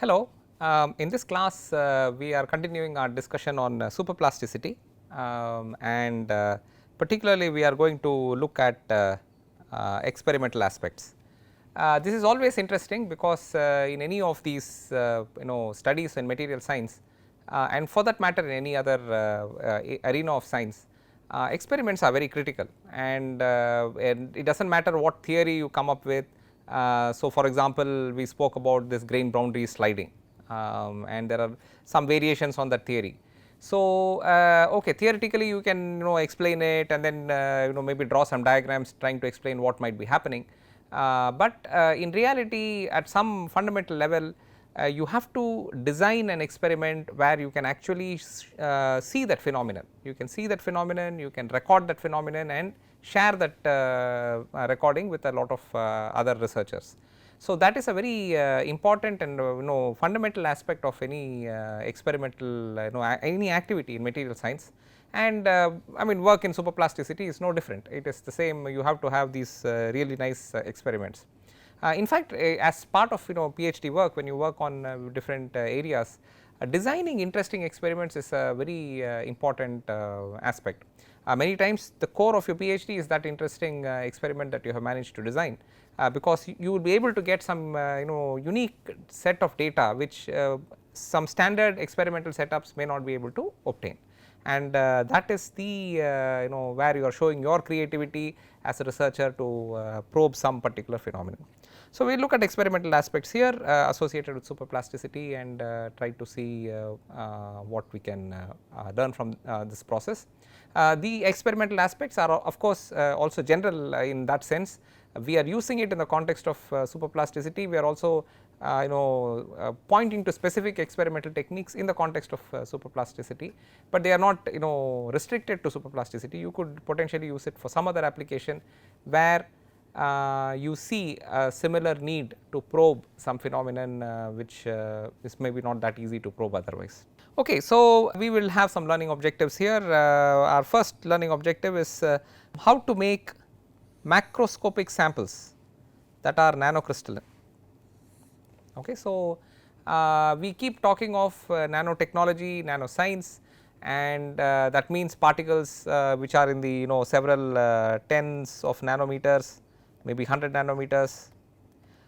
Hello, in this class we are continuing our discussion on superplasticity and particularly we are going to look at experimental aspects. This is always interesting because in any of these studies in material science and for that matter in any other arena of science, experiments are very critical and it does not matter what theory you come up with. So, for example, we spoke about this grain boundary sliding and there are some variations on that theory. So, okay, theoretically you can explain it and then maybe draw some diagrams trying to explain what might be happening, but in reality at some fundamental level you have to design an experiment where you can actually see that phenomenon. You can see that phenomenon, you can record that phenomenon and share that recording with a lot of other researchers. So, that is a very important and fundamental aspect of any experimental any activity in material science, and I mean work in superplasticity is no different. It is the same, you have to have these really nice experiments. In fact, as part of PhD work, when you work on different areas, designing interesting experiments is a very important aspect. Many times the core of your PhD is that interesting experiment that you have managed to design, because you will be able to get some unique set of data which some standard experimental setups may not be able to obtain, and that is the where you are showing your creativity as a researcher to probe some particular phenomenon. So, we look at experimental aspects here associated with superplasticity and try to see what we can learn from this process. The experimental aspects are of course also general in that sense. We are using it in the context of superplasticity. We are also pointing to specific experimental techniques in the context of superplasticity, but they are not restricted to superplasticity. You could potentially use it for some other application where you see a similar need to probe some phenomenon which is maybe not that easy to probe otherwise. Okay, so we will have some learning objectives here. Our first learning objective is how to make macroscopic samples that are nanocrystalline. Okay, so we keep talking of nanotechnology, nanoscience, and that means particles which are in the several tens of nanometers, maybe 100 nanometers.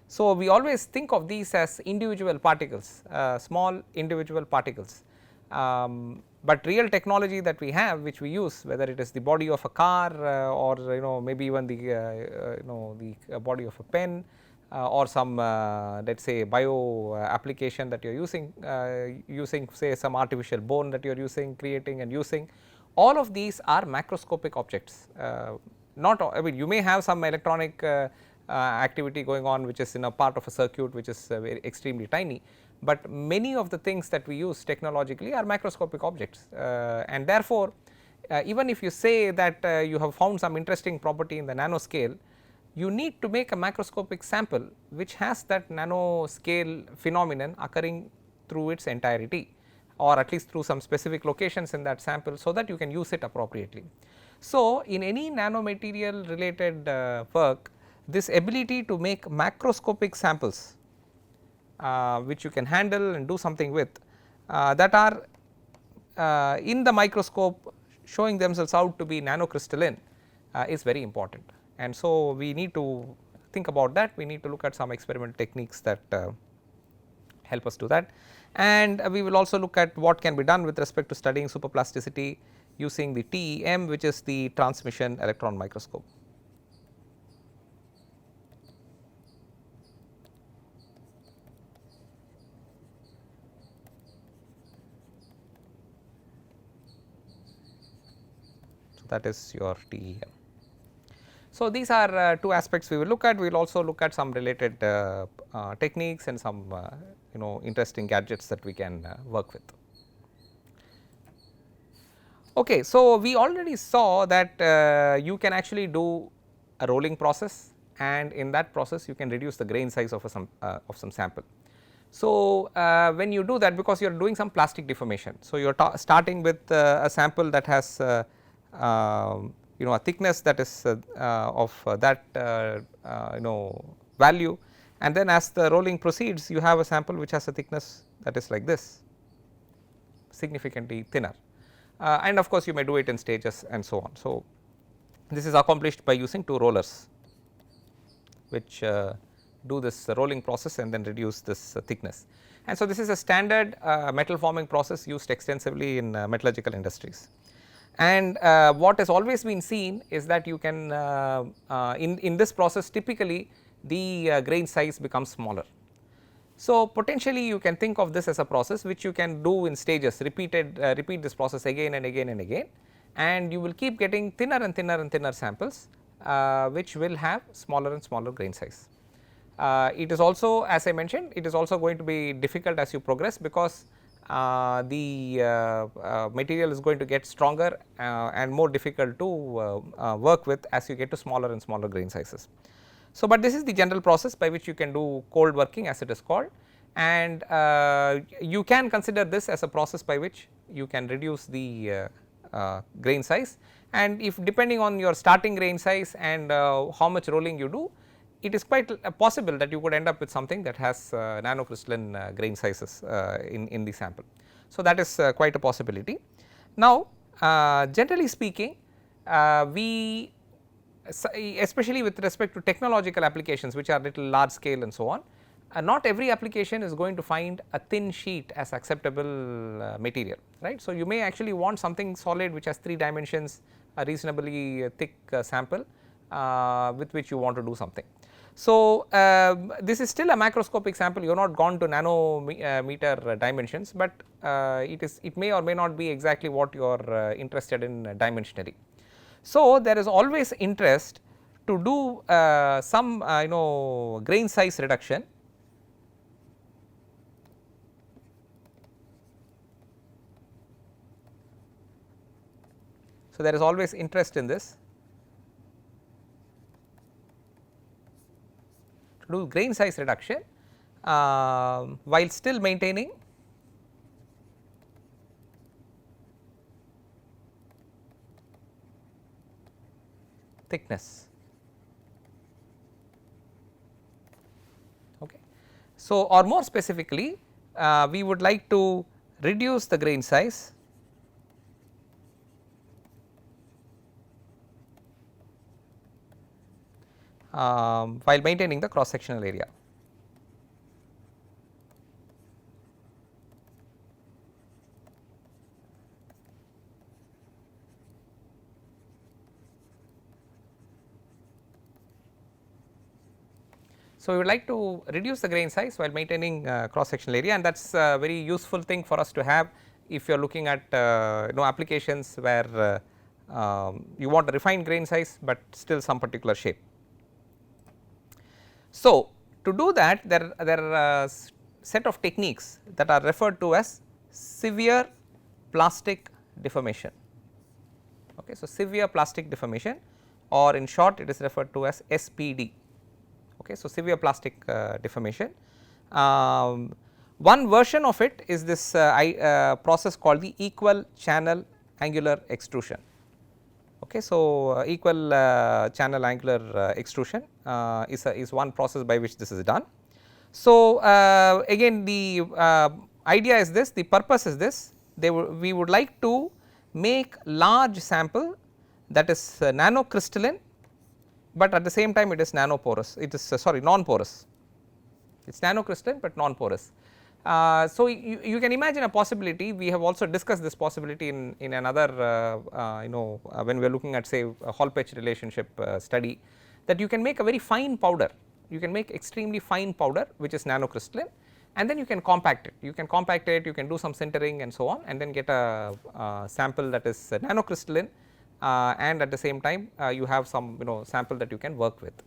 So, we always think of these as individual particles, small individual particles, but real technology that we have which we use, whether it is the body of a car or maybe even the the body of a pen or some let us say bio application that you are using say some artificial bone that you are using, creating and using, all of these are macroscopic objects. Not I mean you may have some electronic activity going on which is in a part of a circuit which is very extremely tiny, but many of the things that we use technologically are macroscopic objects, and therefore even if you say that you have found some interesting property in the nanoscale, you need to make a macroscopic sample which has that nanoscale phenomenon occurring through its entirety or at least through some specific locations in that sample, so that you can use it appropriately. So, in any nanomaterial related work, this ability to make macroscopic samples which you can handle and do something with that are in the microscope showing themselves out to be nanocrystalline is very important, and so we need to think about that. We need to look at some experimental techniques that help us do that, and we will also look at what can be done with respect to studying superplasticity using the TEM, which is the transmission electron microscope. So, that is your TEM. So, these are two aspects we will look at. We will also look at some related techniques and some interesting gadgets that we can work with. Okay, so we already saw that you can actually do a rolling process, and in that process you can reduce the grain size of some sample. So, when you do that, because you are doing some plastic deformation, so you are starting with a sample that has a thickness that is of that value, and then as the rolling proceeds you have a sample which has a thickness that is like this, significantly thinner, and of course you may do it in stages and so on. So, this is accomplished by using two rollers which do this rolling process and then reduce this thickness. And so, this is a standard metal forming process used extensively in metallurgical industries. And what has always been seen is that you can in this process typically the grain size becomes smaller. So, potentially you can think of this as a process which you can do in stages, repeat this process again and again and again, and you will keep getting thinner and thinner and thinner samples which will have smaller and smaller grain size. It is also, as I mentioned, it is also going to be difficult as you progress, because the material is going to get stronger and more difficult to work with as you get to smaller and smaller grain sizes. So, but this is the general process by which you can do cold working, as it is called, and you can consider this as a process by which you can reduce the grain size, and if depending on your starting grain size and how much rolling you do, it is quite possible that you could end up with something that has nanocrystalline grain sizes in the sample. So, that is quite a possibility. Now, generally speaking, we especially with respect to technological applications which are little large scale and so on, not every application is going to find a thin sheet as acceptable material, right. So, you may actually want something solid which has 3 dimensions, a reasonably thick sample with which you want to do something. So, this is still a macroscopic sample, you have not gone to nanometer dimensions, but it may or may not be exactly what you are interested in dimensionally. So, there is always interest to do some grain size reduction. So, there is always interest in this to do grain size reduction while still maintaining thickness. Okay. So, or more specifically we would like to reduce the grain size while maintaining the cross sectional area. So, we would like to reduce the grain size while maintaining cross sectional area, and that is a very useful thing for us to have if you are looking at applications where you want a refined grain size, but still some particular shape. So, to do that there are a set of techniques that are referred to as severe plastic deformation. Okay. So, severe plastic deformation, or in short it is referred to as SPD. Okay. So, severe plastic deformation. One version of it is this process called the equal channel angular extrusion. Okay. So, equal channel angular extrusion is one process by which this is done. So, again the idea is this, the purpose is this, we would like to make large sample that is nanocrystalline, but at the same time it is nanoporous, it is sorry non-porous, it is nanocrystalline but non-porous. So, you can imagine a possibility, we have also discussed this possibility in another when we are looking at say a Hall Petch relationship study, that you can make a very fine powder, you can make extremely fine powder which is nanocrystalline, and then you can compact it, you can do some sintering and so on, and then get a sample that is nanocrystalline and at the same time you have some sample that you can work with.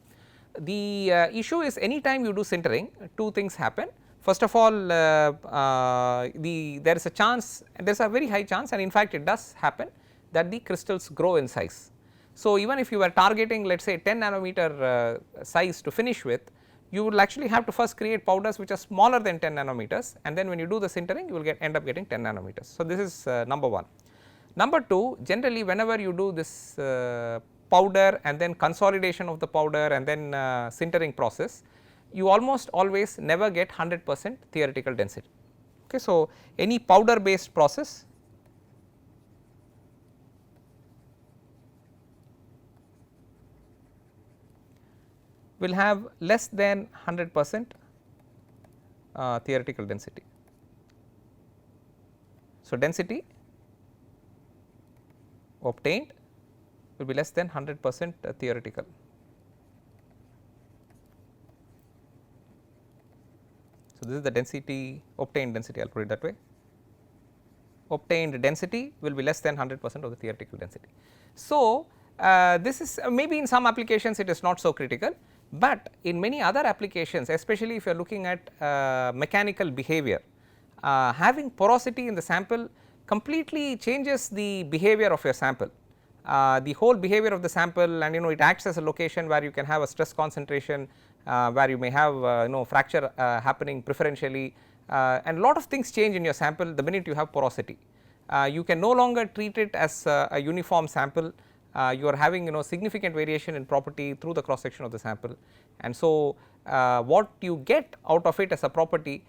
The issue is anytime you do sintering, two things happen. First of all, there is a chance, there is a very high chance, and in fact it does happen, that the crystals grow in size. So, even if you were targeting let us say 10 nanometer size to finish with, you will actually have to first create powders which are smaller than 10 nanometers, and then when you do the sintering you will end up getting 10 nanometers. So, this is number 1. Number 2, generally whenever you do this powder and then consolidation of the powder and then sintering process, you almost always never get 100% theoretical density. Okay. So, any powder based process will have less than 100% theoretical density. So, density obtained will be less than 100% theoretical. So, this is the density, obtained density, I will put it that way. Obtained density will be less than 100% of the theoretical density. So, this is maybe in some applications it is not so critical, but in many other applications, especially if you are looking at mechanical behavior, having porosity in the sample completely changes the behavior of your sample. The whole behavior of the sample, and it acts as a location where you can have a stress concentration, where you may have fracture happening preferentially, and lot of things change in your sample the minute you have porosity. You can no longer treat it as a uniform sample. You are having significant variation in property through the cross section of the sample, and so what you get out of it as a property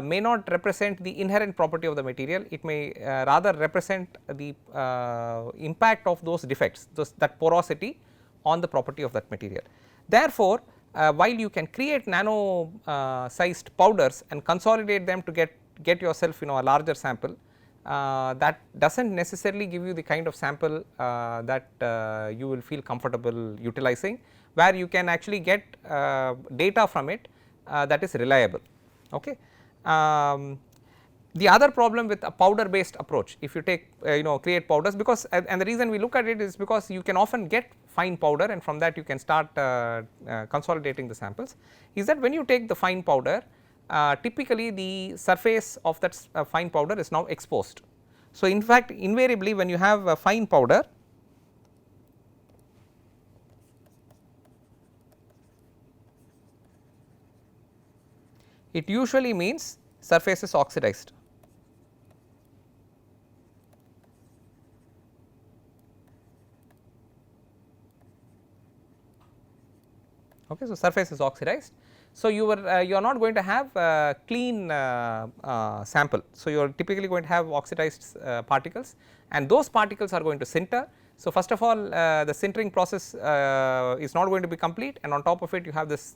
may not represent the inherent property of the material, it may rather represent the impact of those defects, that porosity on the property of that material. Therefore, while you can create nano sized powders and consolidate them to get yourself a larger sample, that does not necessarily give you the kind of sample that you will feel comfortable utilizing, where you can actually get data from it that is reliable. Okay. The other problem with a powder based approach, if you take create powders, because and the reason we look at it is because you can often get fine powder, and from that you can start consolidating the samples, is that when you take the fine powder, typically the surface of that fine powder is now exposed. So, in fact, invariably when you have a fine powder, it usually means surface is oxidized. Okay, so, surface is oxidized. So, you are not going to have a clean sample. So, you are typically going to have oxidized particles, and those particles are going to sinter. So, first of all the sintering process is not going to be complete, and on top of it you have this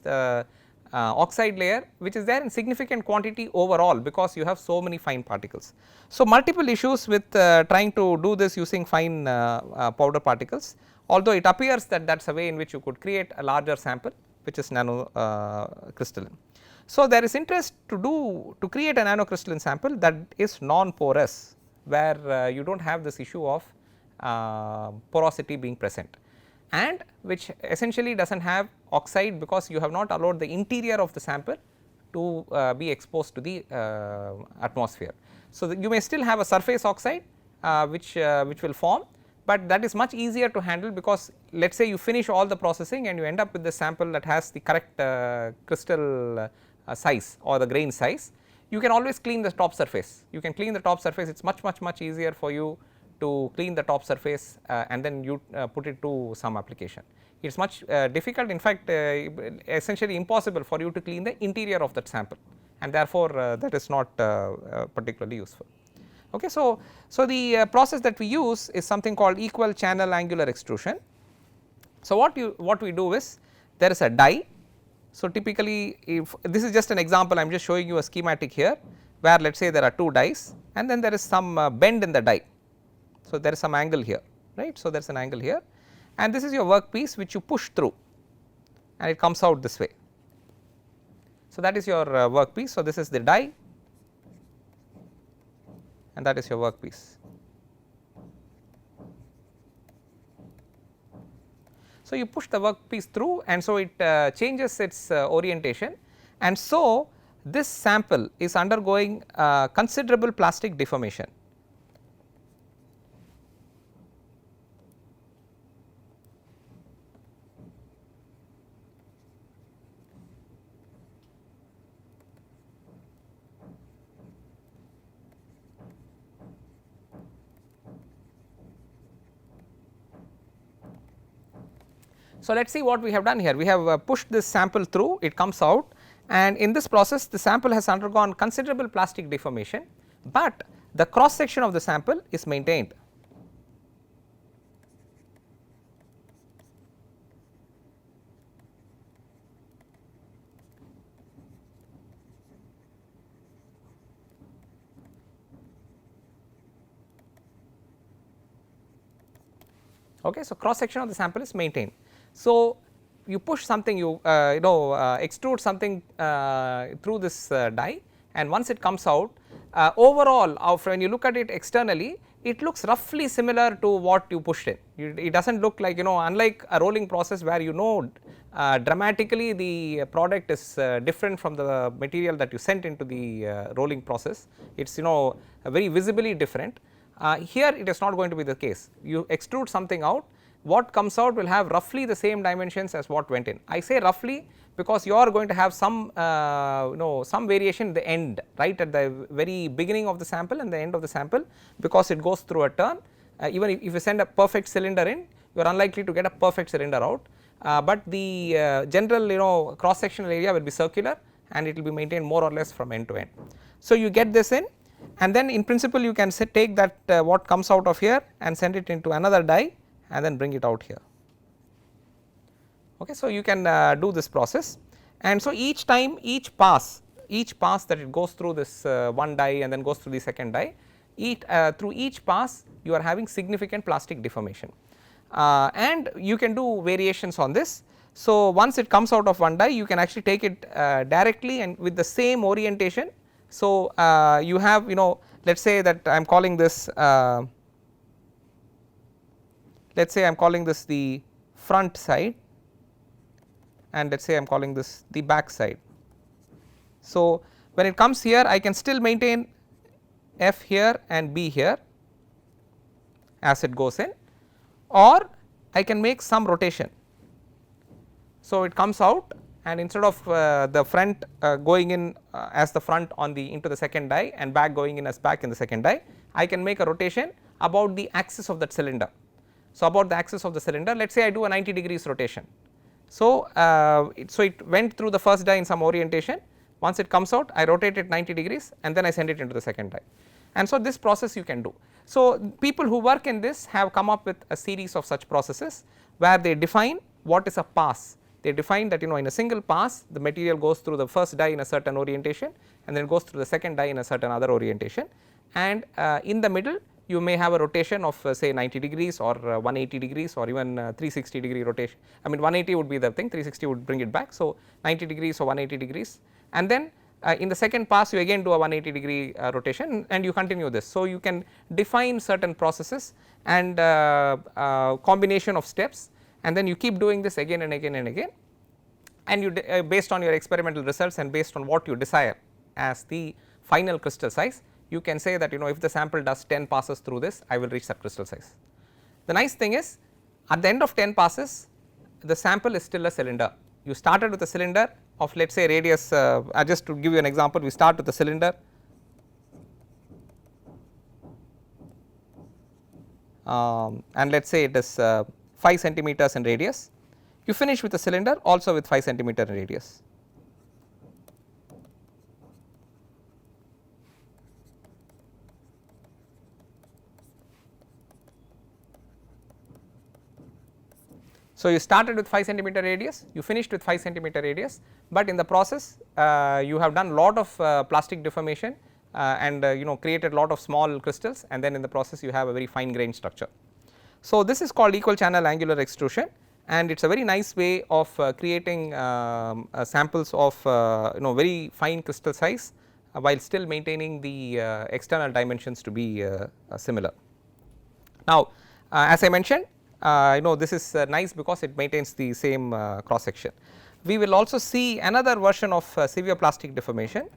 oxide layer which is there in significant quantity overall, because you have so many fine particles. So, multiple issues with trying to do this using fine powder particles, although it appears that that is a way in which you could create a larger sample which is nano crystalline. So, there is interest to create a nano crystalline sample that is non porous, where you do not have this issue of porosity being present, and which essentially does not have oxide, because you have not allowed the interior of the sample to be exposed to the atmosphere. So, you may still have a surface oxide which will form, but that is much easier to handle, because let us say you finish all the processing and you end up with the sample that has the correct crystal size or the grain size. You can always clean the top surface, you can clean the top surface, it is much easier for you to clean the top surface and then you put it to some application. It is much difficult, in fact essentially impossible for you to clean the interior of that sample, and therefore that is not particularly useful. Okay. So, the process that we use is something called equal channel angular extrusion. So, what we do is, there is a die. So, typically if this is just an example, I am just showing you a schematic here, where let us say there are two dies and then there is some bend in the die. So, there is some angle here, right. So, there is an angle here, and this is your workpiece which you push through and it comes out this way. So, that is your workpiece. So, this is the die and that is your workpiece. So, you push the workpiece through, and so it changes its orientation, and so this sample is undergoing considerable plastic deformation. So, let us see what we have done here. We have pushed this sample through, it comes out, and in this process the sample has undergone considerable plastic deformation, but the cross section of the sample is maintained. Okay, so cross section of the sample is maintained. So you push something, you extrude something through this die, and once it comes out, overall when you look at it externally, it looks roughly similar to what you pushed in. It does not look like, unlike a rolling process where dramatically the product is different from the material that you sent into the rolling process. It is very visibly different. Here it is not going to be the case. You extrude something out, what comes out will have roughly the same dimensions as what went in. I say roughly because you are going to have some some variation at the end, right at the very beginning of the sample and the end of the sample, because it goes through a turn. Even if you send a perfect cylinder in, you are unlikely to get a perfect cylinder out, but the general cross sectional area will be circular and it will be maintained more or less from end to end. So you get this in, and then in principle you can take that what comes out of here and send it into another die and then bring it out here. Okay, so you can do this process, and so each time, each pass that it goes through this one die and then goes through the second die, through each pass you are having significant plastic deformation, and you can do variations on this. So once it comes out of one die, you can actually take it directly and with the same orientation. So you have, let us say that I am calling this the front side, and let us say I am calling this the back side. So when it comes here, I can still maintain F here and B here as it goes in, or I can make some rotation. So it comes out, and instead of the front going in as the front on the into the second die and back going in as back in the second die, I can make a rotation about the axis of that cylinder. So about the axis of the cylinder, let us say I do a 90 degrees rotation. So it went through the first die in some orientation. Once it comes out, I rotate it 90 degrees and then I send it into the second die, and so this process you can do. So people who work in this have come up with a series of such processes where they define what is a pass. They define that in a single pass the material goes through the first die in a certain orientation and then goes through the second die in a certain other orientation, and in the middle you may have a rotation of say 90 degrees or 180 degrees or even 360 degree rotation. I mean 180 would be the thing, 360 would bring it back. So 90 degrees or 180 degrees, and then in the second pass you again do a 180 degree rotation and you continue this. So you can define certain processes and combination of steps, and then you keep doing this again and again and again, and you based on your experimental results and based on what you desire as the final crystal size, you can say that if the sample does 10 passes through this, I will reach that crystal size. The nice thing is at the end of 10 passes the sample is still a cylinder. You started with a cylinder of let us say radius, just to give you an example, we start with a cylinder and let us say it is 5 centimeters in radius. You finish with a cylinder also with 5 centimeter in radius. So you started with 5 centimeter radius, you finished with 5 centimeter radius, but in the process you have done lot of plastic deformation and created lot of small crystals, and then in the process you have a very fine grained structure. So this is called equal channel angular extrusion, and it is a very nice way of creating samples of very fine crystal size while still maintaining the external dimensions to be similar. Now as I mentioned, this is nice because it maintains the same cross section. We will also see another version of severe plastic deformation,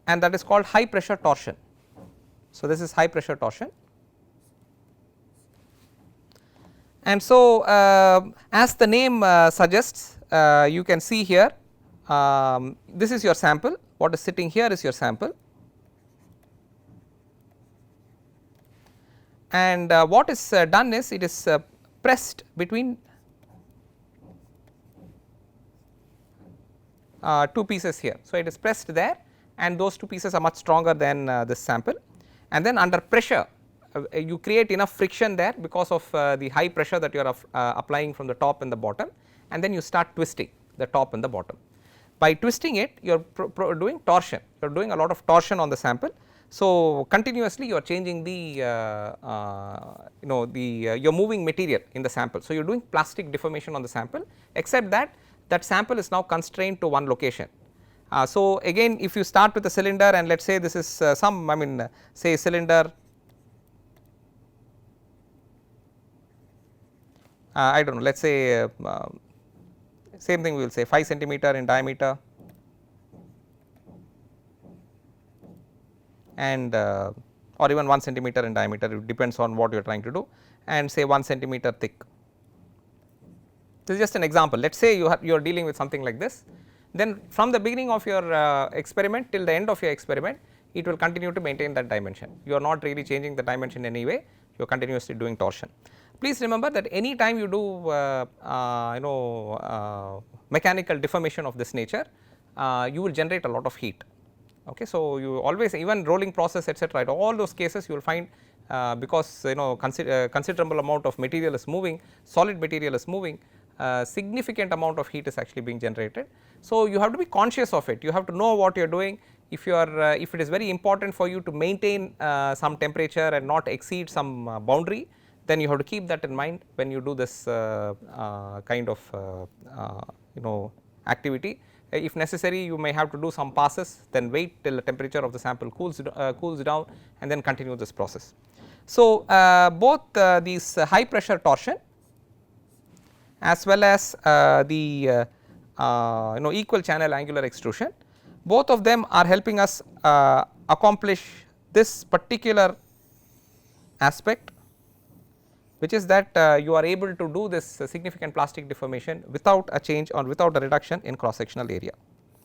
and that is called high pressure torsion. So this is high pressure torsion, and so as the name suggests, you can see here this is your sample, what is sitting here is your sample, and what is done is it is pressed between two pieces here. So, it is pressed there and those two pieces are much stronger than this sample, and then under pressure you create enough friction there because of the high pressure that you are applying from the top and the bottom, and then you start twisting the top and the bottom. By twisting it you are doing torsion, you are doing a lot of torsion on the sample. So, continuously you are changing the you are moving material in the sample. So, you are doing plastic deformation on the sample, except that that sample is now constrained to one location. So, again if you start with a cylinder and let us say this is some say cylinder I do not know, let us say same thing we will say 5 centimeter in diameter and or even 1 centimeter in diameter, it depends on what you are trying to do, and say 1 centimeter thick. This is just an example. Let us say you are dealing with something like this, then from the beginning of your experiment till the end of your experiment, it will continue to maintain that dimension. You are not really changing the dimension in any way, you are continuously doing torsion. Please remember that any time you do mechanical deformation of this nature, you will generate a lot of heat. Okay, so you always, even rolling process etc., all those cases you will find because considerable amount of material is moving, solid material is moving, significant amount of heat is actually being generated. So, you have to be conscious of it, you have to know what you are doing. If you are if it is very important for you to maintain some temperature and not exceed some boundary, then you have to keep that in mind when you do this kind of activity. If necessary, you may have to do some passes, then wait till the temperature of the sample cools down and then continue this process. So, both these high pressure torsion as well as the equal channel angular extrusion, both of them are helping us accomplish this particular aspect, which is that you are able to do this significant plastic deformation without a change or without a reduction in cross sectional area,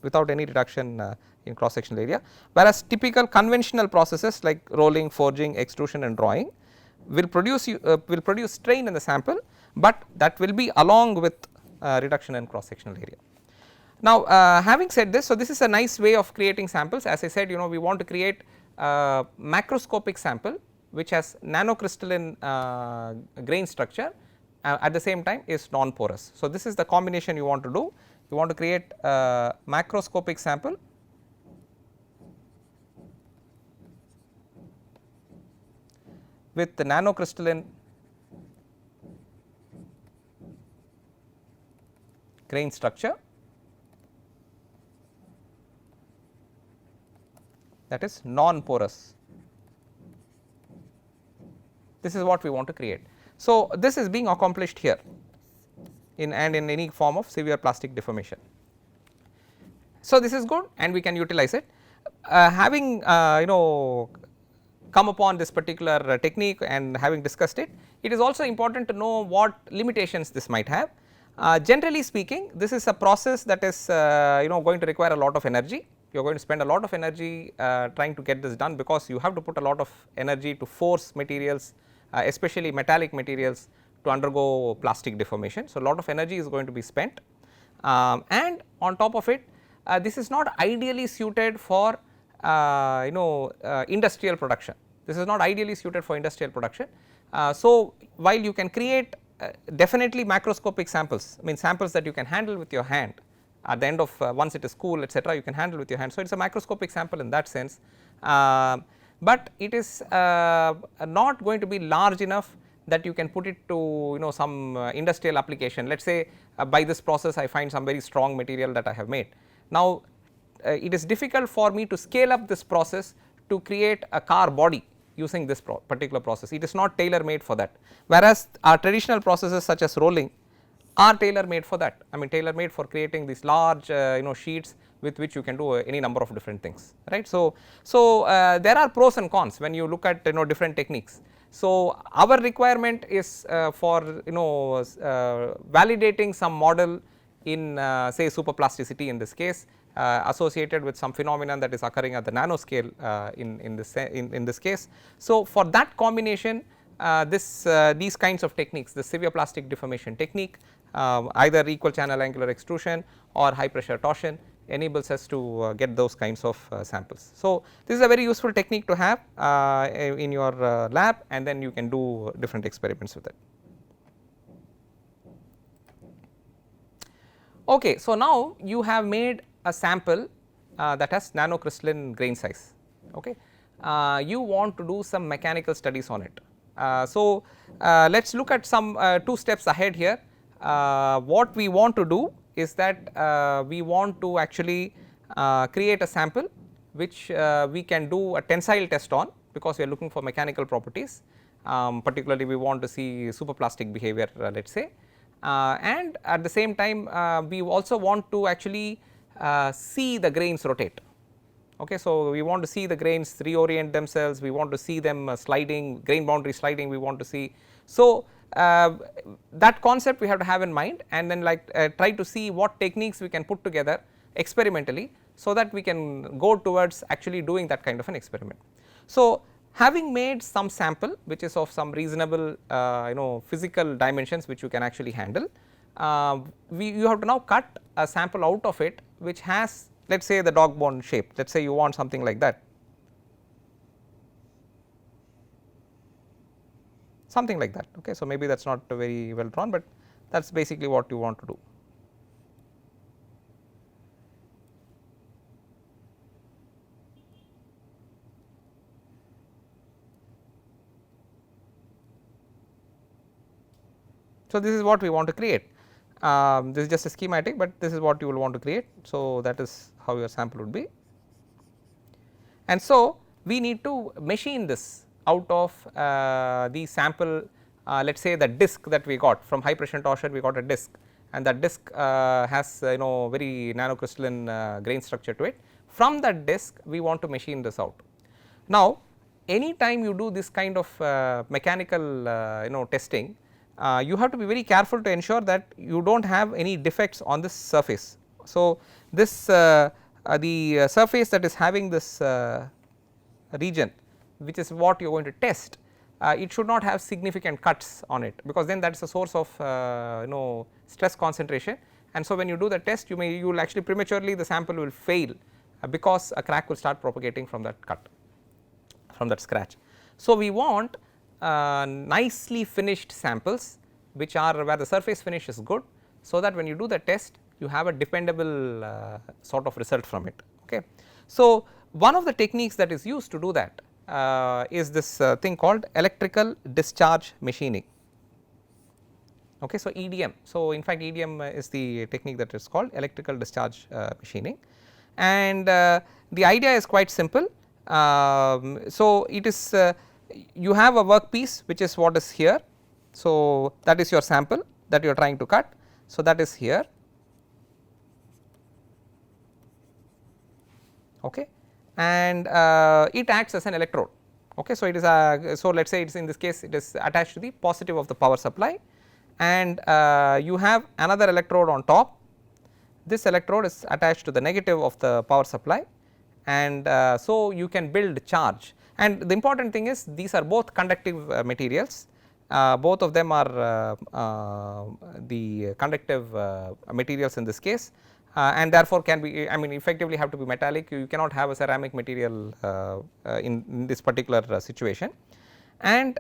without any reduction in cross sectional area, whereas typical conventional processes like rolling, forging, extrusion and drawing will produce strain in the sample, but that will be along with reduction in cross sectional area. Now, having said this, so this is a nice way of creating samples. As I said, we want to create a macroscopic sample which has nanocrystalline grain structure, at the same time is non-porous. So, this is the combination you want to do. You want to create a macroscopic sample with the nanocrystalline grain structure, that is non-porous. This is what we want to create. So, this is being accomplished here in any form of severe plastic deformation. So, this is good and we can utilize it. Having come upon this particular technique and having discussed it, it is also important to know what limitations this might have. Generally speaking, this is a process that is going to require a lot of energy. You are going to spend a lot of energy trying to get this done, because you have to put a lot of energy to force materials, especially metallic materials, to undergo plastic deformation. So, a lot of energy is going to be spent, and on top of it, this is not ideally suited for industrial production. This is not ideally suited for industrial production. So, while you can create definitely macroscopic samples, samples that you can handle with your hand at the end of once it is cool etc., you can handle with your hand. So, it is a macroscopic sample in that sense, but it is not going to be large enough that you can put it to some industrial application. Let us say by this process I find some very strong material that I have made. Now, it is difficult for me to scale up this process to create a car body using this particular process. It is not tailor made for that, whereas our traditional processes such as rolling are tailor made for that. Tailor made for creating these large sheets with which you can do any number of different things, right. So, there are pros and cons when you look at different techniques. So, our requirement is for validating some model in say superplasticity in this case, associated with some phenomenon that is occurring at the nanoscale in this case. So, for that combination, these kinds of techniques, the severe plastic deformation technique, either equal channel angular extrusion or high pressure torsion, enables us to get those kinds of samples. So, this is a very useful technique to have in your lab, and then you can do different experiments with it. Okay, so now you have made a sample that has nanocrystalline grain size. Okay, you want to do some mechanical studies on it. So, let us look at some 2 steps ahead here. What we want to do is that we want to actually create a sample which we can do a tensile test on, because we are looking for mechanical properties. Particularly we want to see superplastic behavior, let us say. And at the same time we also want to actually see the grains rotate. Okay, so, we want to see the grains reorient themselves, we want to see them sliding, grain boundary sliding, we want to see. So, that concept we have to have in mind, and then try to see what techniques we can put together experimentally, so that we can go towards actually doing that kind of an experiment. So, having made some sample which is of some reasonable physical dimensions which you can actually handle, you have to now cut a sample out of it which has, let us say, the dog bone shape. Let us say you want something like that, something like that. Okay, so, maybe that is not very well drawn, but that is basically what you want to do. So, this is what we want to create. This is just a schematic, but this is what you will want to create. So, that is how your sample would be. And so, we need to machine this out of the sample, let us say the disc that we got from high pressure torsion, we got a disc, and that disc has very nanocrystalline grain structure to it. From that disc we want to machine this out. Now, any time you do this kind of mechanical testing, you have to be very careful to ensure that you do not have any defects on this surface. So, this the surface that is having this region, which is what you are going to test, it should not have significant cuts on it, because then that is a source of stress concentration. And so, when you do the test, you will actually prematurely the sample will fail because a crack will start propagating from that cut, from that scratch. So, we want nicely finished samples which are where the surface finish is good, so that when you do the test you have a dependable sort of result from it. Okay. So, one of the techniques that is used to do that is this thing called electrical discharge machining. Okay. So, EDM. So, in fact, EDM is the technique that is called electrical discharge machining, and the idea is quite simple. So, it is you have a workpiece which is what is here. So, that is your sample that you are trying to cut. So, that is here. Okay. And it acts as an electrode. Okay. So, it is a, so let us say it is in this case it is attached to the positive of the power supply, and you have another electrode on top. This electrode is attached to the negative of the power supply, and so you can build charge. And the important thing is these are both conductive materials, both of them are the conductive materials in this case, and therefore can be, I mean, effectively have to be metallic. You cannot have a ceramic material in this particular situation, and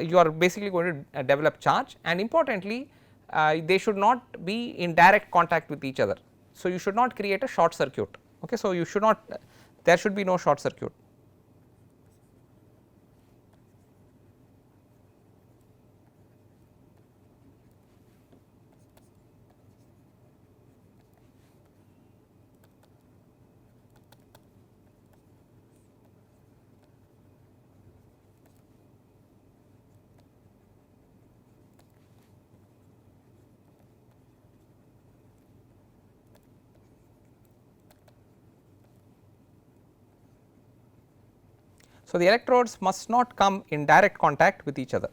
you are basically going to develop charge, and importantly they should not be in direct contact with each other. So, you should not create a short circuit. Okay. So, you should not, there should be no short circuit. So, the electrodes must not come in direct contact with each other.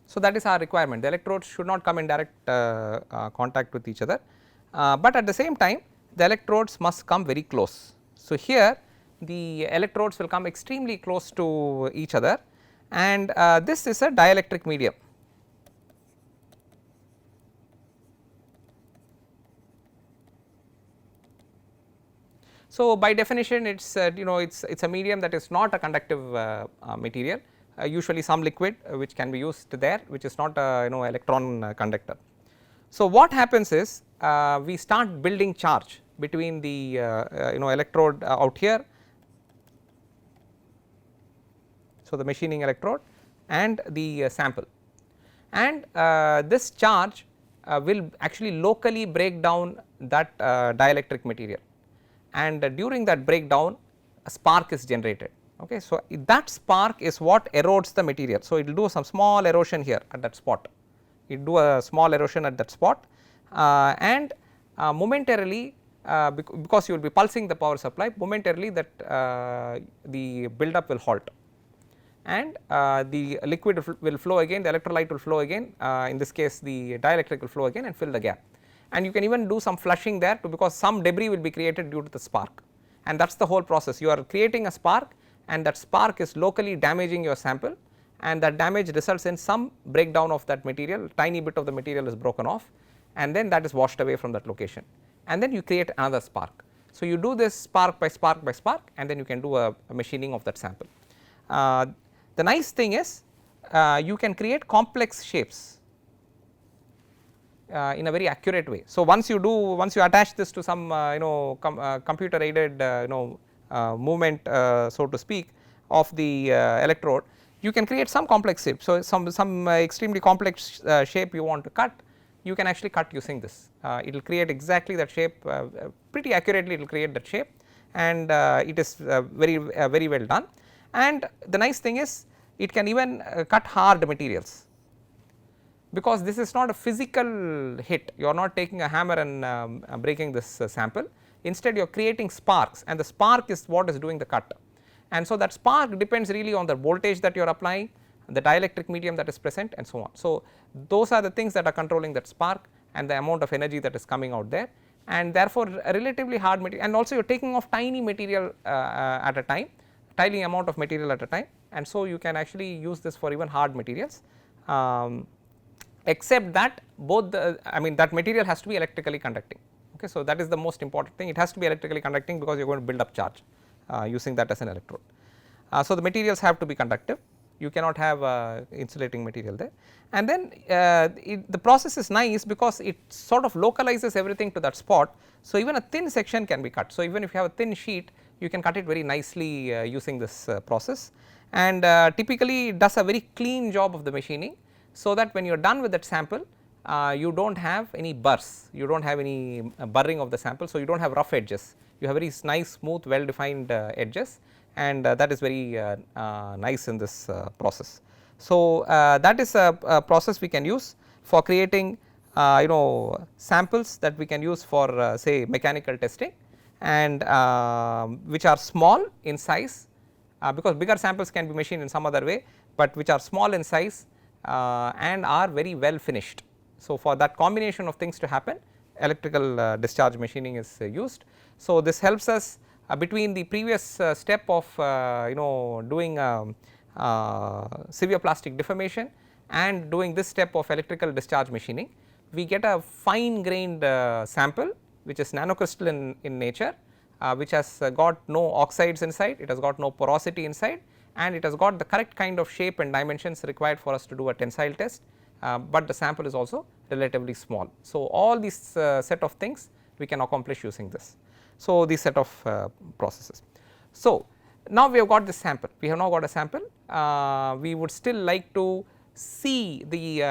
So, that is our requirement, the electrodes should not come in direct contact with each other, but at the same time the electrodes must come very close. So, here the electrodes will come extremely close to each other, and this is a dielectric medium. So, by definition it is it's a medium that is not a conductive material, usually some liquid which can be used there, which is not a electron conductor. So, what happens is we start building charge between the electrode out here, so the machining electrode and the sample, and this charge will actually locally break down that dielectric material, and during that breakdown a spark is generated. Okay. So, that spark is what erodes the material. So, it will do some small erosion here at that spot, it do a small erosion at that spot, and momentarily because you will be pulsing the power supply, momentarily that the buildup will halt, and the liquid will flow again, the electrolyte will flow again, in this case the dielectric will flow again and fill the gap. And you can even do some flushing there because some debris will be created due to the spark, and that is the whole process. You are creating a spark and that spark is locally damaging your sample, and that damage results in some breakdown of that material, tiny bit of the material is broken off, and then that is washed away from that location, and then you create another spark. So, you do this spark by spark by spark, and then you can do a machining of that sample. The nice thing is you can create complex shapes in a very accurate way. So, once you attach this to some computer aided movement, so to speak, of the electrode, you can create some complex shape. So, some extremely complex shape you want to cut, you can actually cut using this. It will create exactly that shape, pretty accurately it will create that shape, and it is very well done. And the nice thing is it can even cut hard materials, because this is not a physical hit, you are not taking a hammer and breaking this sample, instead you are creating sparks, and the spark is what is doing the cut. And so, that spark depends really on the voltage that you are applying, the dielectric medium that is present, and so on. So, those are the things that are controlling that spark and the amount of energy that is coming out there, and therefore, a relatively hard material, and also you are taking off tiny material at a time, tiny amount of material at a time, and so you can actually use this for even hard materials, except that both that material has to be electrically conducting. Okay. So, that is the most important thing, it has to be electrically conducting because you are going to build up charge using that as an electrode. So, the materials have to be conductive, you cannot have insulating material there, and then the process is nice because it sort of localizes everything to that spot. So, even a thin section can be cut. So, even if you have a thin sheet, you can cut it very nicely using this process, and typically it does a very clean job of the machining, so that when you are done with that sample, you do not have any burrs, you do not have any burring of the sample. So, you do not have rough edges, you have very nice smooth well defined edges, and that is very nice in this process. So, that is a process we can use for creating samples that we can use for say mechanical testing, and which are small in size, because bigger samples can be machined in some other way, but which are small in size and are very well finished. So, for that combination of things to happen, electrical discharge machining is used. So, this helps us between the previous step of doing severe plastic deformation and doing this step of electrical discharge machining, we get a fine grained sample which is nanocrystalline in nature, which has got no oxides inside, it has got no porosity inside, and it has got the correct kind of shape and dimensions required for us to do a tensile test, but the sample is also relatively small. So, all these set of things we can accomplish using this. So, these set of processes. So, now we have got this sample, we have now got a sample, we would still like to see the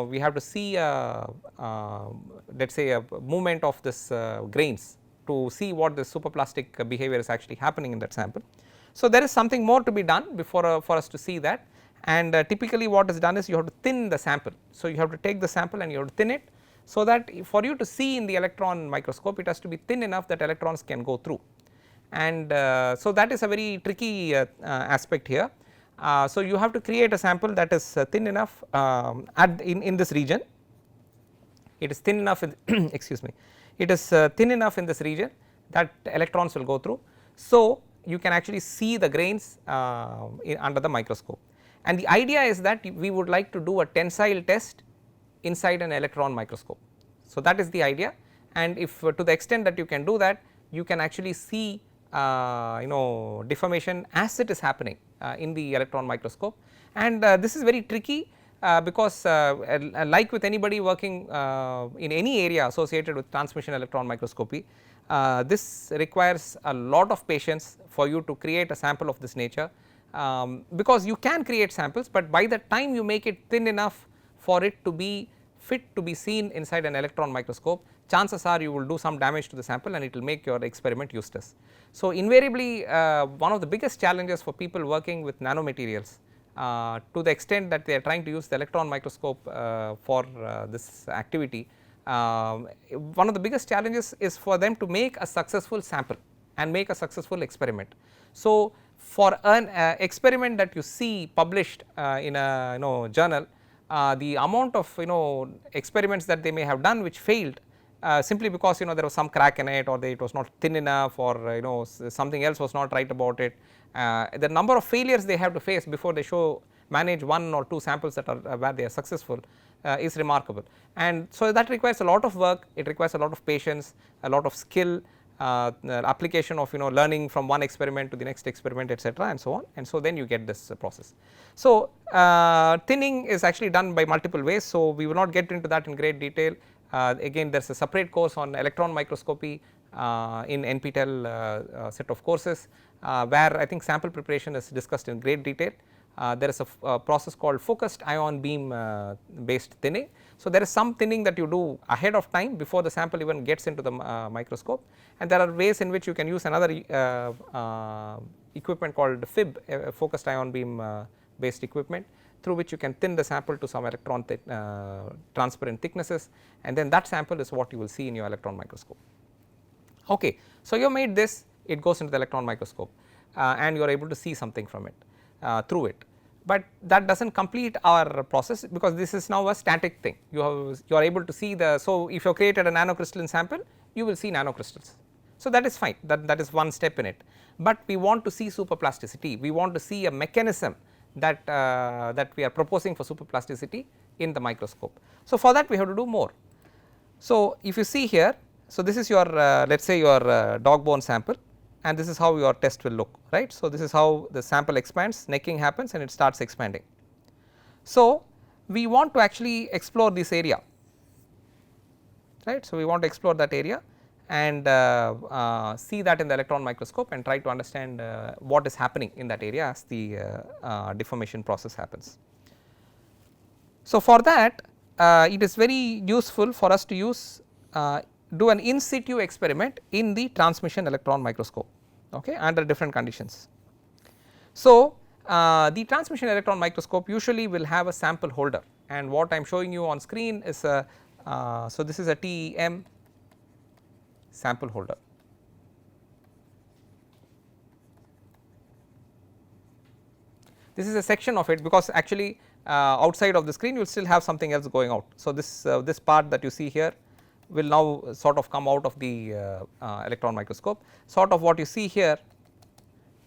we have to see let us say a movement of this grains to see what the superplastic behavior is actually happening in that sample. So, there is something more to be done before for us to see that, and typically what is done is you have to thin the sample. So, you have to take the sample and you have to thin it, so that for you to see in the electron microscope, it has to be thin enough that electrons can go through, and so that is a very tricky aspect here. So, you have to create a sample that is thin enough in this region, it is thin enough in excuse me, it is thin enough in this region that electrons will go through. So, you can actually see the grains under the microscope, and the idea is that we would like to do a tensile test inside an electron microscope. So, that is the idea, and if to the extent that you can do that, you can actually see deformation as it is happening in the electron microscope, and this is very tricky because like with anybody working in any area associated with transmission electron microscopy, this requires a lot of patience for you to create a sample of this nature, because you can create samples, but by the time you make it thin enough for it to be fit to be seen inside an electron microscope, chances are you will do some damage to the sample and it will make your experiment useless. So, invariably one of the biggest challenges for people working with nanomaterials, to the extent that they are trying to use the electron microscope for this activity, one of the biggest challenges is for them to make a successful sample and make a successful experiment. So, for an experiment that you see published in a journal, the amount of experiments that they may have done which failed simply because there was some crack in it, or it was not thin enough, or something else was not right about it. The number of failures they have to face before they manage 1 or 2 samples that are where they are successful is remarkable, and so that requires a lot of work, it requires a lot of patience, a lot of skill, application of learning from one experiment to the next experiment, etc., and so on, and so then you get this process. So, thinning is actually done by multiple ways, so we will not get into that in great detail. Again, there is a separate course on electron microscopy in NPTEL set of courses, where I think sample preparation is discussed in great detail. There is a process called focused ion beam based thinning. So, there is some thinning that you do ahead of time before the sample even gets into the microscope, and there are ways in which you can use another equipment called FIB, focused ion beam based equipment, through which you can thin the sample to some electron transparent thicknesses, and then that sample is what you will see in your electron microscope. Okay. So, you have made this, it goes into the electron microscope and you are able to see something from it through it, but that does not complete our process, because this is now a static thing. You are able to see the, so if you have created a nanocrystalline sample, you will see nanocrystals. So, that is fine, that is one step in it, but we want to see superplasticity, we want to see a mechanism that that we are proposing for superplasticity in the microscope. So, for that we have to do more. So, if you see here, so this is your let us say your dog bone sample, and this is how your test will look, right. So, this is how the sample expands, necking happens and it starts expanding. So, we want to actually explore this area, right. So, we want to explore that area and see that in the electron microscope and try to understand what is happening in that area as the deformation process happens. So, for that it is very useful for us to use do an in situ experiment in the transmission electron microscope, okay, under different conditions. So, the transmission electron microscope usually will have a sample holder, and what I am showing you on screen is a so this is a TEM sample holder. This is a section of it, because actually outside of the screen you will still have something else going out. So, this part that you see here will now sort of come out of the electron microscope. Sort of what you see here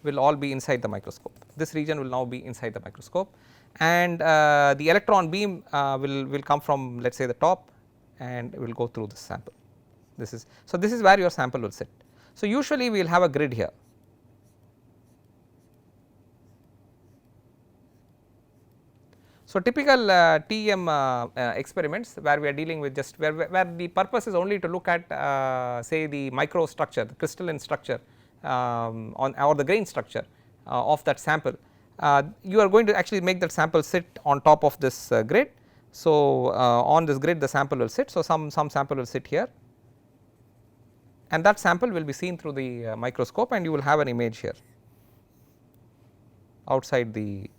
will all be inside the microscope. This region will now be inside the microscope, and the electron beam will come from, let us say, the top, and will go through this sample. This is, so this is where your sample will sit. So, usually we will have a grid here. So, typical TEM experiments where we are dealing with just where the purpose is only to look at say the microstructure, the crystalline structure or the grain structure of that sample, you are going to actually make that sample sit on top of this grid. So, on this grid the sample will sit. So, some sample will sit here, and that sample will be seen through the microscope, and you will have an image here outside the,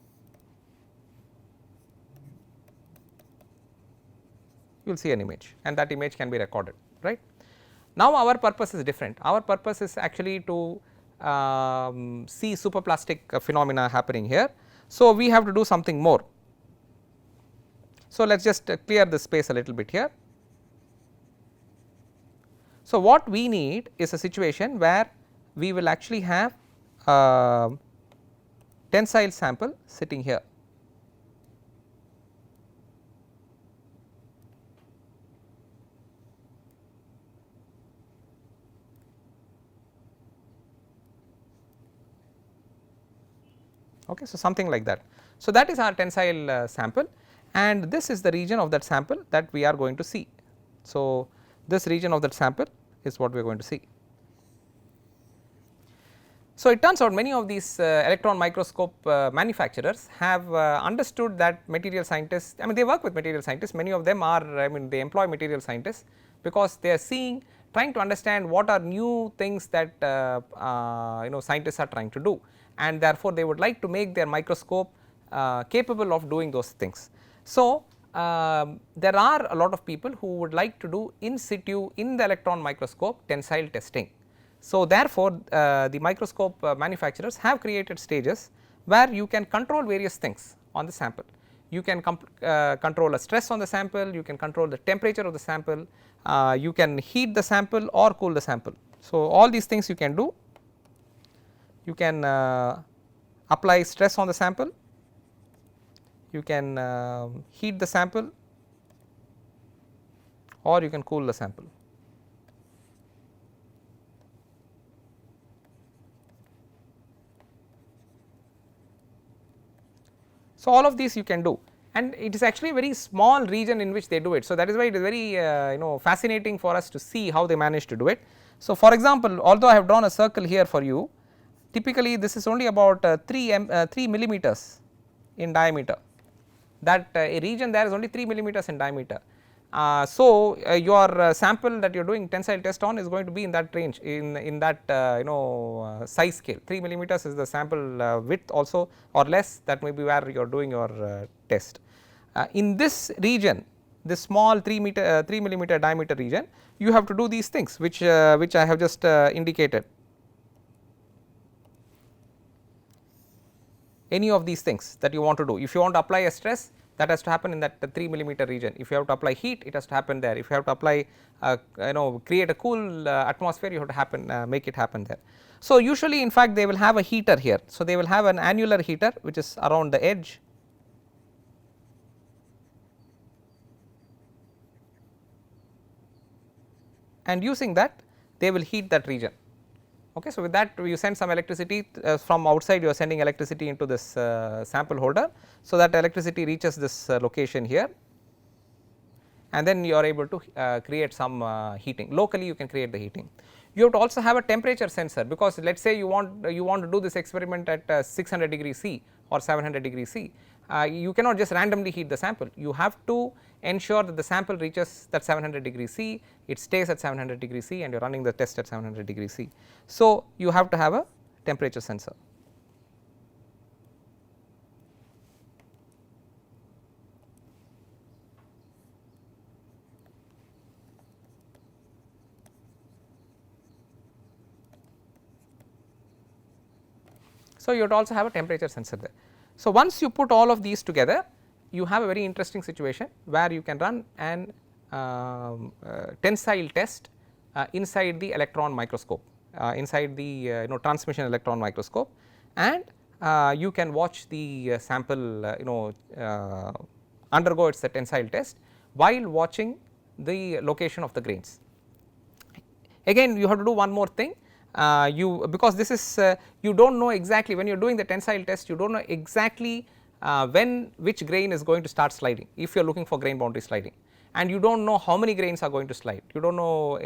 you will see an image, and that image can be recorded, right. Now, our purpose is different. Our purpose is actually to see superplastic phenomena happening here. So, we have to do something more. So, let us just clear this space a little bit here. So, what we need is a situation where we will actually have a tensile sample sitting here. okay. So, something like that. So, that is our tensile sample, and this is the region of that sample that we are going to see. So, this region of that sample is what we are going to see. So, it turns out many of these electron microscope manufacturers have understood that material scientists, I mean they work with material scientists, many of them are, I mean they employ material scientists, because they are seeing, trying to understand what are new things that scientists are trying to do, and therefore they would like to make their microscope capable of doing those things. So, there are a lot of people who would like to do in situ in the electron microscope tensile testing. So, therefore, the microscope manufacturers have created stages where you can control various things on the sample. You can control a stress on the sample, you can control the temperature of the sample, you can heat the sample or cool the sample. So, all these things you can do. You can apply stress on the sample, you can heat the sample or you can cool the sample. So, all of these you can do, and it is actually a very small region in which they do it. So, that is why it is very fascinating for us to see how they manage to do it. So, for example, although I have drawn a circle here for you, typically this is only about 3 millimeters in diameter, that a region there is only 3 millimeters in diameter. So, your sample that you are doing tensile test on is going to be in that range, in that size scale. 3 millimeters is the sample width also, or less, that may be where you are doing your test. In this region, this small 3 millimeter diameter region, you have to do these things which I have just indicated. Any of these things that you want to do, if you want to apply a stress, that has to happen in that 3 millimeter region. If you have to apply heat, it has to happen there. If you have to apply create a cool atmosphere, you have to make it happen there. So, usually in fact they will have a heater here. So, they will have an annular heater which is around the edge, and using that they will heat that region. Okay. So, with that you send some electricity from outside, you are sending electricity into this sample holder. So, that electricity reaches this location here, and then you are able to create some heating. Locally you can create the heating. You have to also have a temperature sensor, because let us say you want to do this experiment at 600 degrees C or 700 degrees C. You cannot just randomly heat the sample, you have to ensure that the sample reaches that 700 degrees C, it stays at 700 degrees C, and you are running the test at 700 degrees C. So, you have to have a temperature sensor. So, you have to also have a temperature sensor there. So, once you put all of these together, you have a very interesting situation where you can run an tensile test inside the electron microscope, inside the transmission electron microscope, and you can watch the sample undergo its tensile test while watching the location of the grains. Again, you have to do one more thing. Because this is you do not know exactly, when you are doing the tensile test, you do not know exactly which grain is going to start sliding, if you are looking for grain boundary sliding, and you do not know how many grains are going to slide. You do not know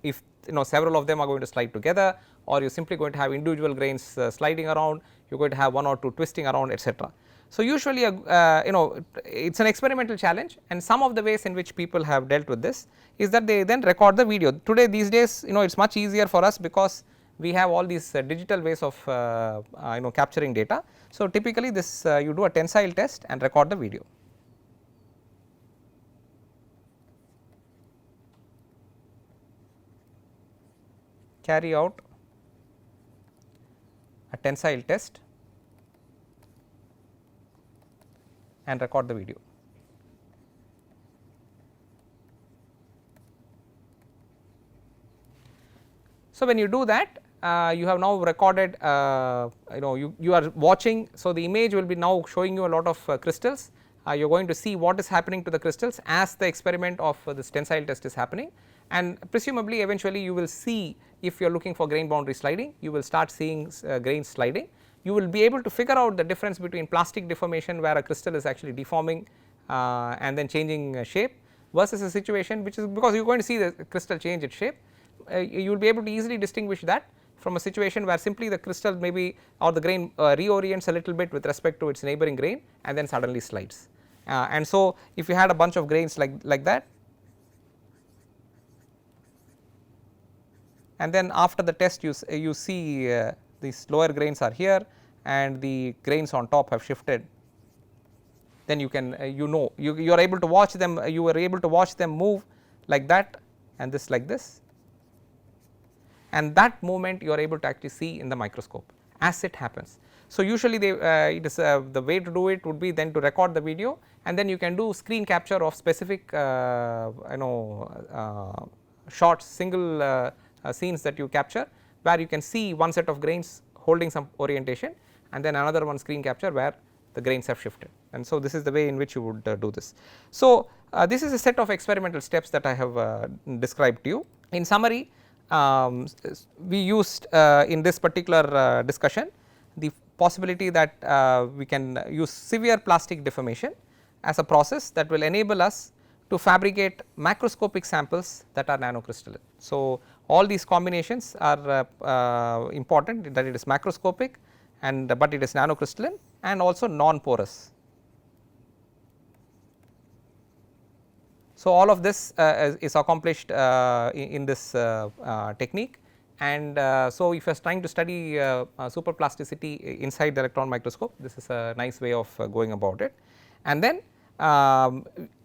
if several of them are going to slide together, or you are simply going to have individual grains sliding around, you are going to have 1 or 2 twisting around, etc. So, usually it is an experimental challenge, and some of the ways in which people have dealt with this is that they then record the video. Today these days it is much easier for us, because we have all these digital ways of capturing data. So, typically this you do a tensile test and record the video. Carry out a tensile test and record the video. So, when you do that, you have now recorded, you are watching. So, the image will be now showing you a lot of crystals. You are going to see what is happening to the crystals as the experiment of this tensile test is happening, and presumably eventually you will see, if you are looking for grain boundary sliding, you will start seeing grains sliding. you will be able to figure out the difference between plastic deformation where a crystal is actually deforming and then changing shape, versus a situation which is, because you are going to see the crystal change its shape, you will be able to easily distinguish that from a situation where simply the crystal maybe or the grain reorients a little bit with respect to its neighboring grain and then suddenly slides. And so if you had a bunch of grains like that, and then after the test you see these lower grains are here and the grains on top have shifted, then you can you are able to watch them, you are able to watch them move like that and this like this, and that movement you are able to actually see in the microscope as it happens. So usually it is the way to do it would be then to record the video, and then you can do screen capture of specific shots, single scenes that you capture, where you can see one set of grains holding some orientation and then another one screen capture where the grains have shifted, and so this is the way in which you would do this. So this is a set of experimental steps that I have described to you. In summary, we used in this particular discussion the possibility that we can use severe plastic deformation as a process that will enable us to fabricate macroscopic samples that are nanocrystalline. So all these combinations are important, that it is macroscopic and but it is nanocrystalline and also non-porous. So all of this is accomplished in this technique, and so if you are trying to study superplasticity inside the electron microscope, this is a nice way of going about it. And then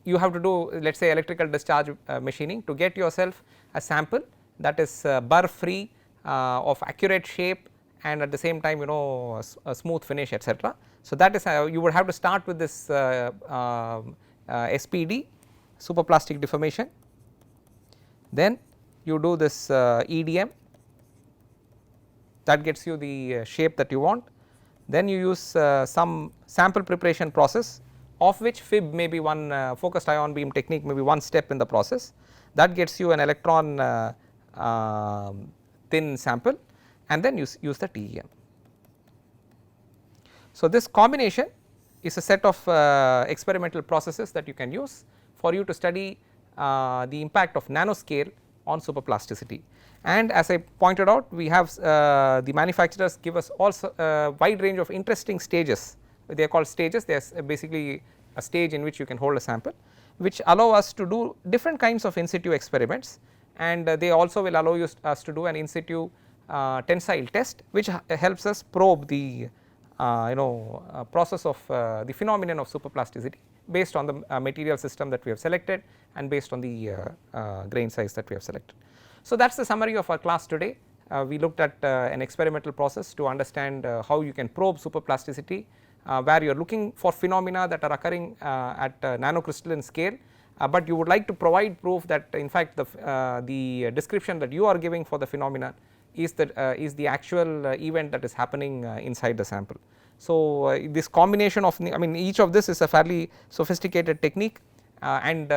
you have to do, let us say, electrical discharge machining to get yourself a sample that is burr free, of accurate shape, and at the same time a smooth finish, etc. So that is how you would have to start with this SPD, superplastic deformation, then you do this EDM, that gets you the shape that you want, then you use some sample preparation process, of which FIB may be one, focused ion beam technique may be one step in the process, that gets you an electron thin sample, and then use the TEM. So this combination is a set of experimental processes that you can use for you to study the impact of nanoscale on superplasticity. And as I pointed out, we have the manufacturers give us also a wide range of interesting stages, they are called stages, they are basically a stage in which you can hold a sample, which allow us to do different kinds of in situ experiments, and they also will allow us to do an in situ tensile test, which helps us probe the process of the phenomenon of superplasticity based on the material system that we have selected and based on the grain size that we have selected. So that is the summary of our class today. We looked at an experimental process to understand how you can probe superplasticity, where you are looking for phenomena that are occurring at nanocrystalline scale, but you would like to provide proof that in fact the description that you are giving for the phenomenon is the actual event that is happening inside the sample. So this combination of, I mean, each of this is a fairly sophisticated technique, and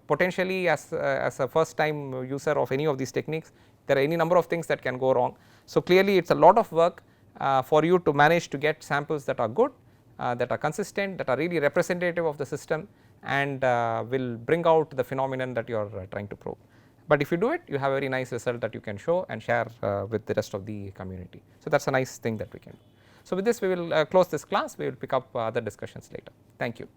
potentially as a first time user of any of these techniques, there are any number of things that can go wrong. So clearly it is a lot of work for you to manage to get samples that are good, that are consistent, that are really representative of the system, and will bring out the phenomenon that you are trying to probe. But if you do it, you have a very nice result that you can show and share with the rest of the community. So that is a nice thing that we can do. So with this we will close this class, we will pick up other discussions later. Thank you.